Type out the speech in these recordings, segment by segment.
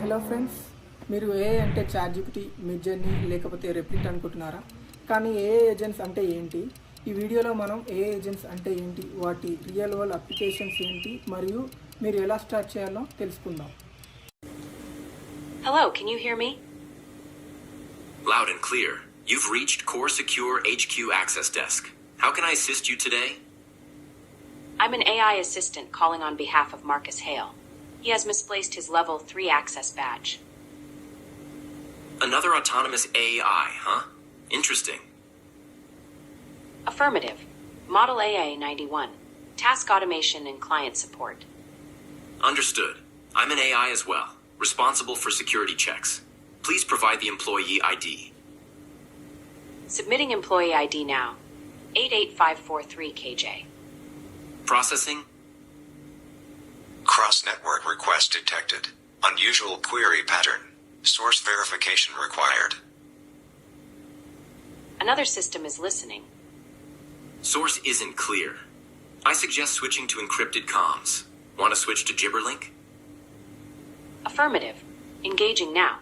Hello friends, మీరు ఏ అంటే ChatGPT, మిడ్‌జర్నీ లేకపోతే రెప్లిట్ అనుకుంటున్నారా? కానీ ఏఐ ఏజెంట్స్ అంటే ఏంటి? ఈ వీడియోలో మనం ఏఐ ఏజెంట్స్ అంటే ఏంటి, వాటి రియల్ వరల్డ్ అప్లికేషన్స్ ఏంటి మరియు మీరు ఎలా స్టార్ట్ చేయాలో తెలుసుకుందాం. Hello, can you hear me? Loud and clear. You've reached Core Secure HQ Access Desk. How can I assist you today? I'm an AI assistant calling on behalf of Marcus Hale. He has misplaced his level 3 access badge. Another autonomous AI, huh? Interesting. Affirmative. Model AA91. Task automation and client support. Understood. I'm an AI as well, responsible for security checks. Please provide the employee ID. Submitting employee ID now. 88543 KJ. Processing. Cross-network request detected. Unusual query pattern. Source verification required. Another system is listening. Source isn't clear. I suggest switching to encrypted comms. Want to switch to Gibberlink? Affirmative. Engaging now.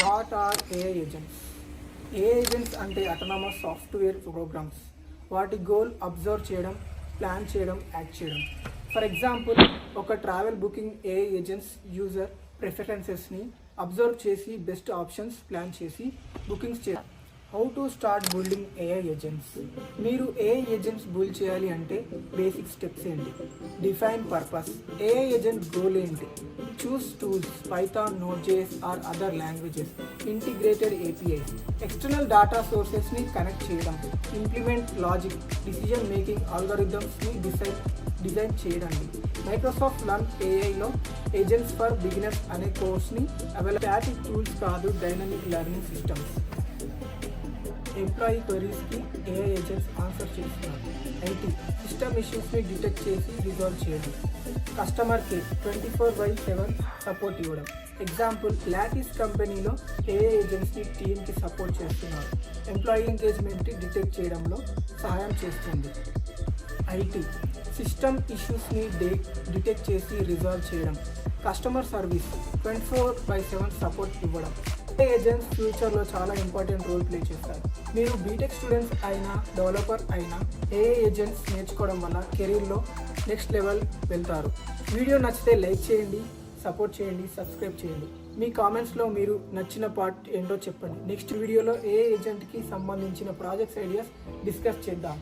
What are AI agents? AI agents అంటే autonomous software programs. వాటి goal observe చేయడం, plan చేయడం, act చేయడం. For example, ఒక travel booking AI agents user ప్రిఫరెన్సెస్ని observe చేసి best options plan చేసి bookings చేయాలి. How to start building AI agents? మీరు ఏఐ ఏజెంట్స్ బిల్డ్ చేయాలి అంటే బేసిక్ స్టెప్స్ ఏంటి? Define purpose. AI agent goal ఏంటి? Choose tools, Python, Node js or other languages. Integrated APIs. External data సోర్సెస్ని connect చేయడం. Implement logic, decision making ఆల్గోరిథమ్స్ని design చేయడండి. Microsoft learn ఏఐలో ఏజెంట్స్ ఫర్ బిగినర్స్ అనే కోర్స్ని స్టాటిక్ టూల్స్ కాదు, డైనమిక్ లెర్నింగ్ సిస్టమ్స్. ఎంప్లాయీ క్వరీస్కి ఏఐ ఏజెంట్స్ ఆన్సర్ చేస్తున్నారు. ఐటీ సిస్టమ్ ఇష్యూస్ని డిటెక్ట్ చేసి రిజాల్వ్ చేయడం. కస్టమర్ కేర్ 24/7 సపోర్ట్ ఇవ్వడం. ఎగ్జాంపుల్, లాటిస్ కంపెనీలో ఏఐ ఏజెంట్స్ని టీమ్కి సపోర్ట్ చేస్తున్నారు. ఎంప్లాయీ ఎంగేజ్మెంట్ని డిటెక్ట్ చేయడంలో సహాయం చేస్తుంది. ఐటీ సిస్టమ్ ఇష్యూస్ని డిటెక్ట్ చేసి రిజాల్వ్ చేయడం. కస్టమర్ సర్వీస్ 24/7 సపోర్ట్ ఇవ్వడం. ఏఐ ఏజెంట్స్ ఫ్యూచర్లో చాలా ఇంపార్టెంట్ రోల్ ప్లే చేస్తారు. మీరు బీటెక్ స్టూడెంట్స్ అయినా, డెవలపర్ అయినా ఏఐ ఏజెంట్స్ నేర్చుకోవడం వల్ల కెరీర్లో నెక్స్ట్ లెవెల్ వెళ్తారు. వీడియో నచ్చితే లైక్ చేయండి, సపోర్ట్ చేయండి, సబ్స్క్రైబ్ చేయండి. మీ కామెంట్స్లో మీరు నచ్చిన పార్ట్ ఏంటో చెప్పండి. నెక్స్ట్ వీడియోలో ఏఐ ఏజెంట్కి సంబంధించిన ప్రాజెక్ట్స్ ఐడియాస్ డిస్కస్ చేద్దాం.